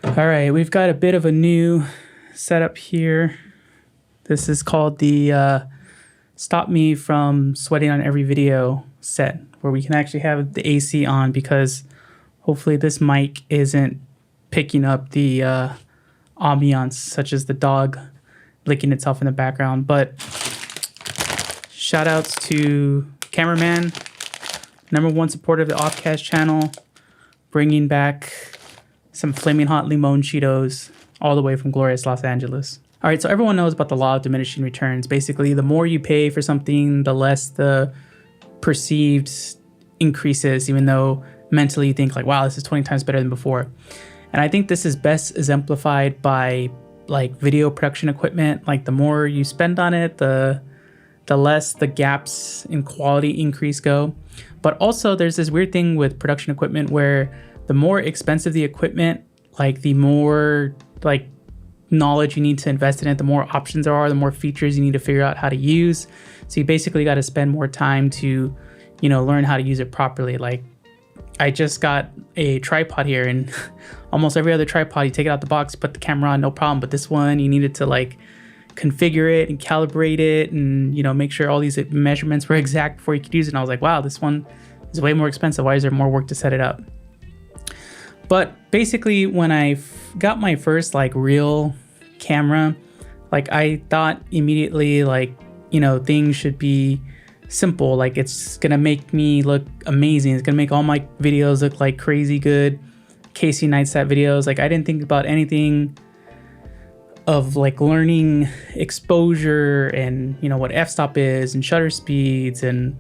All right, we've got a bit of a new setup here. This is called the Stop Me From Sweating on Every Video set, where we can actually have the AC on because hopefully this mic isn't picking up the ambiance, such as the dog licking itself in the background. But shout outs to cameraman, #1 supporter of the Offcast channel, bringing back some flaming hot limon Cheetos all the way from glorious Los Angeles. All right, so everyone knows about the law of diminishing returns. Basically, the more you pay for something, the less the perceived increases, even though mentally you think like, wow, this is 20 times better than before. And I think this is best exemplified by like video production equipment. Like the more you spend on it, the less the gaps in quality increase go. But also there's this weird thing with production equipment where the more expensive the equipment, like the more like knowledge you need to invest in it, the more options there are, the more features you need to figure out how to use. So you basically got to spend more time to, learn how to use it properly. Like I just got a tripod here, and almost every other tripod, you take it out the box, put the camera on, no problem. But this one, you needed to like configure it and calibrate it and, make sure all these measurements were exact before you could use it. And I was like, wow, this one is way more expensive. Why is there more work to set it up? But basically, when I got my first like real camera, like I thought immediately like, things should be simple. Like it's gonna make me look amazing. It's gonna make all my videos look like crazy good Casey Neistat videos. Like I didn't think about anything of like learning exposure and what f-stop is and shutter speeds and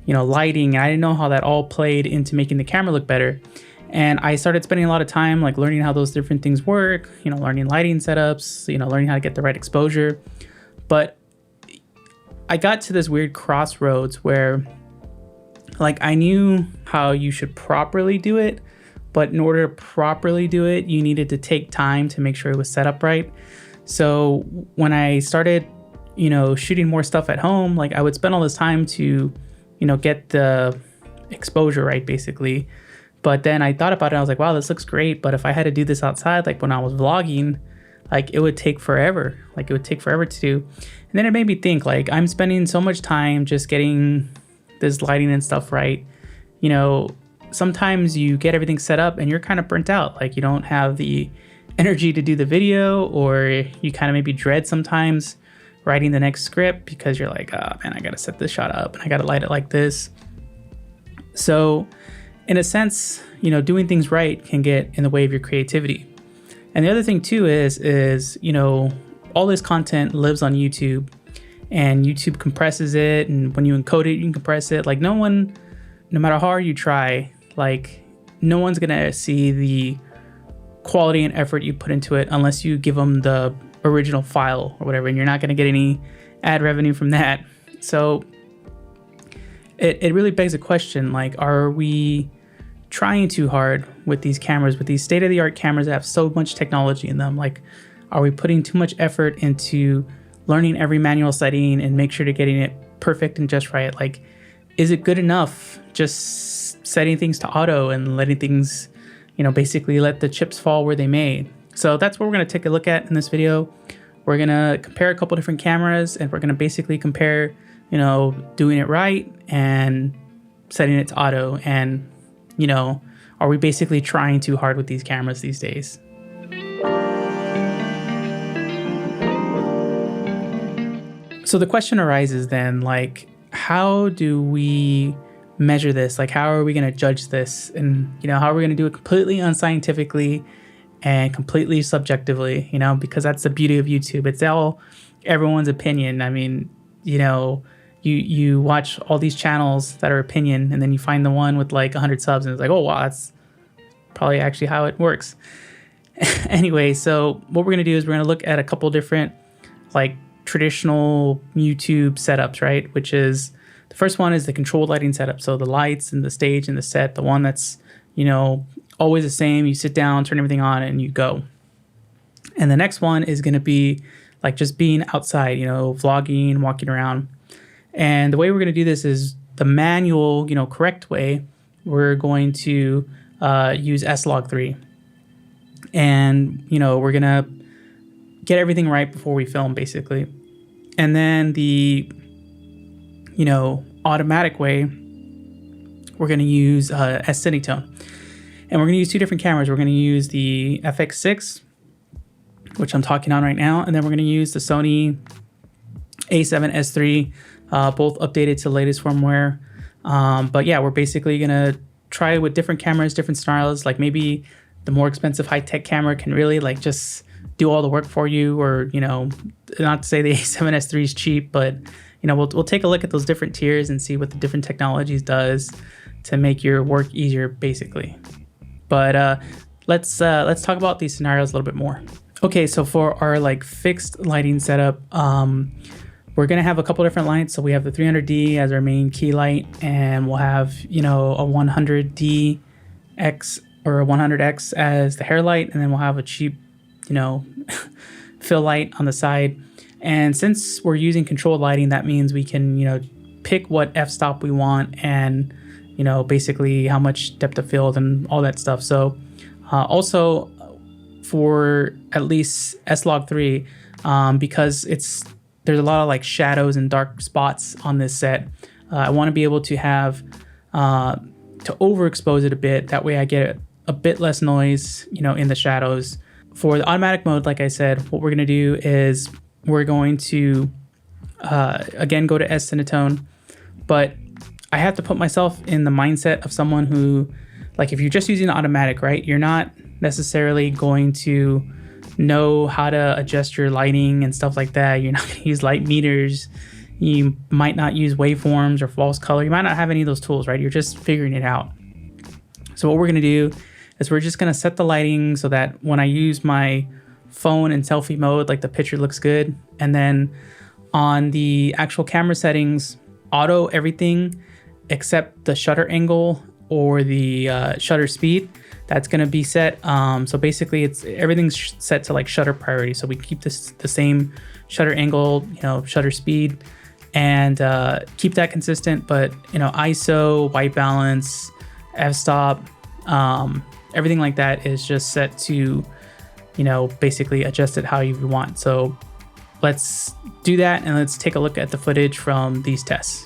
lighting. I didn't know how that all played into making the camera look better. And I started spending a lot of time like learning how those different things work, learning lighting setups, learning how to get the right exposure. But I got to this weird crossroads where like I knew how you should properly do it, but in order to properly do it, you needed to take time to make sure it was set up right. So when I started, shooting more stuff at home, like I would spend all this time to, get the exposure right, basically. But then I thought about it, I was like, wow, this looks great. But if I had to do this outside, like when I was vlogging, like it would take forever. Like it would take forever to do. And then it made me think like I'm spending so much time just getting this lighting and stuff right. Sometimes you get everything set up and you're kind of burnt out. Like you don't have the energy to do the video, or you kind of maybe dread sometimes writing the next script because you're like, oh man, I got to set this shot up and I got to light it like this. So in a sense, doing things right can get in the way of your creativity. And the other thing too is, all this content lives on YouTube and YouTube compresses it. And when you encode it, you can compress it. Like no matter how hard you try, like no one's going to see the quality and effort you put into it unless you give them the original file or whatever. And you're not going to get any ad revenue from that. So it really begs a question, like, are we trying too hard with these cameras, with these state-of-the-art cameras that have so much technology in them? Like, are we putting too much effort into learning every manual setting and make sure to getting it perfect and just right? Like, is it good enough just setting things to auto and letting things, basically let the chips fall where they may? So that's what we're going to take a look at in this video. We're going to compare a couple different cameras, and we're going to basically compare, doing it right and setting it to auto. And, are we basically trying too hard with these cameras these days? So the question arises then, like, how do we measure this? Like, how are we going to judge this? And, how are we going to do it completely unscientifically and completely subjectively, because that's the beauty of YouTube. It's all everyone's opinion. I mean, you watch all these channels that are opinion, and then you find the one with like 100 subs and it's like, oh, wow, that's probably actually how it works. Anyway, so what we're going to do is we're going to look at a couple different like traditional YouTube setups, right? Which is, the first one is the controlled lighting setup. So the lights and the stage and the set, the one that's, always the same. You sit down, turn everything on, and you go. And the next one is going to be like just being outside, vlogging, walking around. And the way we're going to do this is the manual, correct way. We're going to use S-Log3. And, we're going to get everything right before we film, basically. And then the, automatic way, we're going to use S-Cinetone. And we're going to use two different cameras. We're going to use the FX6, which I'm talking on right now. And then we're going to use the Sony a7S III, both updated to the latest firmware. But yeah, we're basically going to try with different cameras, different styles. Like maybe the more expensive high-tech camera can really like just do all the work for you, or, not to say the A7S III is cheap, but, we'll take a look at those different tiers and see what the different technologies does to make your work easier, basically. But let's talk about these scenarios a little bit more. Okay, so for our like fixed lighting setup, we're gonna have a couple different lights. So we have the 300D as our main key light, and we'll have a 100DX or a 100X as the hair light, and then we'll have a cheap, fill light on the side. And since we're using controlled lighting, that means we can pick what f-stop we want, and basically how much depth of field and all that stuff. So also for at least S-Log3, because there's a lot of like shadows and dark spots on this set, I want to be able to have to overexpose it a bit. That way I get a bit less noise, in the shadows. For the automatic mode, like I said, what we're going to do is we're going to again go to S-Cinetone, but I have to put myself in the mindset of someone who, like, if you're just using automatic, right, you're not necessarily going to know how to adjust your lighting and stuff like that. You're not going to use light meters. You might not use waveforms or false color. You might not have any of those tools, right? You're just figuring it out. So what we're going to do is we're just going to set the lighting so that when I use my phone in selfie mode, like, the picture looks good. And then on the actual camera settings, auto everything except the shutter angle or the shutter speed. That's going to be set. So basically everything's set to like shutter priority. So we keep the same shutter angle, shutter speed, and keep that consistent. But, ISO, white balance, f-stop, everything like that is just set to, basically adjust it how you want. So let's do that, and let's take a look at the footage from these tests.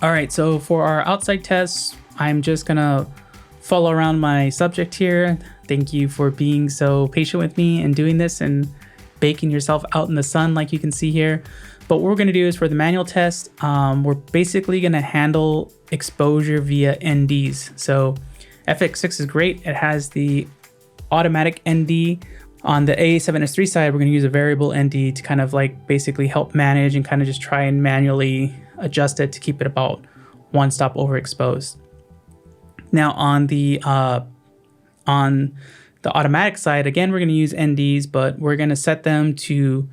All right, so for our outside tests, I'm just gonna follow around my subject here. Thank you for being so patient with me and doing this and baking yourself out in the sun like you can see here. But what we're gonna do is for the manual test, we're basically gonna handle exposure via NDs. So FX6 is great. It has the automatic ND. On the A7S III side, we're gonna use a variable ND to kind of like basically help manage and kind of just try and manually adjust it to keep it about one stop overexposed. Now on the automatic side, again, we're going to use NDs, but we're going to set them to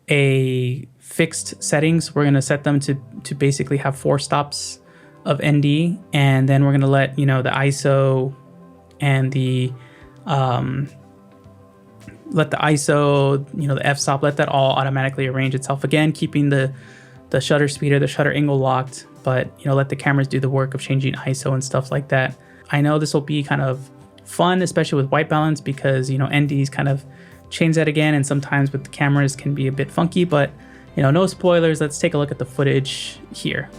a fixed settings. We're going to set them to basically have 4 stops of ND, and then we're going to let the ISO and the let the ISO, the f-stop, let that all automatically arrange itself. Again, keeping the shutter speed or the shutter angle locked, but let the cameras do the work of changing ISO and stuff like that. I know this will be kind of fun, especially with white balance, because NDs kind of change that again, and sometimes with the cameras can be a bit funky, but no spoilers. Let's take a look at the footage here.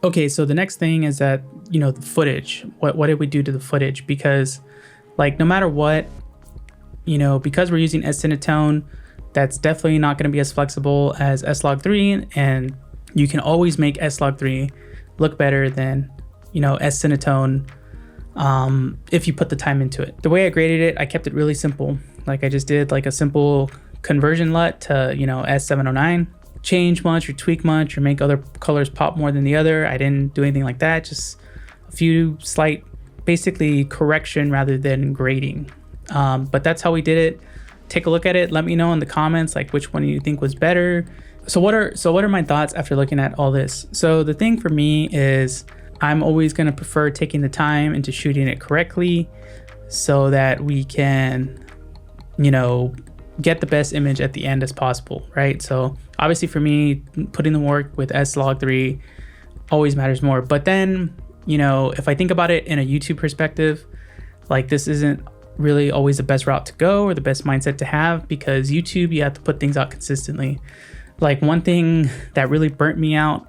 Okay, so the next thing is that, the footage. What did we do to the footage? Because like no matter what, because we're using S-Cinetone, that's definitely not going to be as flexible as S-Log3, and you can always make S-Log3 look better than, S-Cinetone if you put the time into it. The way I graded it, I kept it really simple. Like I just did like a simple conversion LUT to, S709. Change much or tweak much or make other colors pop more than the other. I didn't do anything like that. Just a few slight, basically correction rather than grading. But that's how we did it. Take a look at it. Let me know in the comments like which one you think was better. So what are my thoughts after looking at all this? So the thing for me is I'm always going to prefer taking the time into shooting it correctly so that we can, get the best image at the end as possible, right? So obviously for me, putting the work with S-Log3 always matters more. But then, if I think about it in a YouTube perspective, like this isn't really always the best route to go or the best mindset to have, because YouTube, you have to put things out consistently. Like one thing that really burnt me out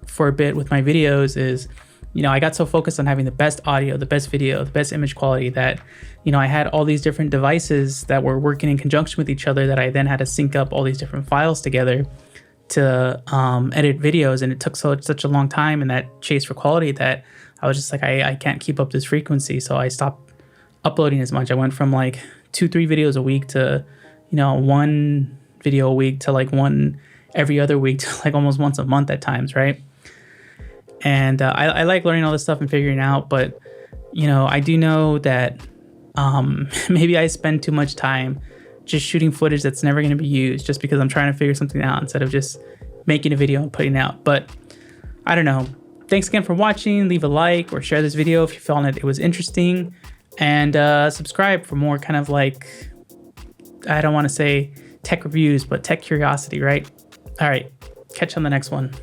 for a bit with my videos is, I got so focused on having the best audio, the best video, the best image quality that, I had all these different devices that were working in conjunction with each other that I then had to sync up all these different files together to edit videos. And it took such a long time and that chase for quality that I was just like, I can't keep up this frequency. So I stopped uploading as much. I went from like 2-3 videos a week to, 1 video a week to like one every other week to like almost once a month at times, right? And I like learning all this stuff and figuring out, but I do know that maybe I spend too much time just shooting footage that's never going to be used just because I'm trying to figure something out instead of just making a video and putting it out. But I don't know. Thanks again for watching. Leave a like or share this video if you found it was interesting, and subscribe for more kind of like, I don't want to say tech reviews, but tech curiosity, right? All right. Catch you on the next one.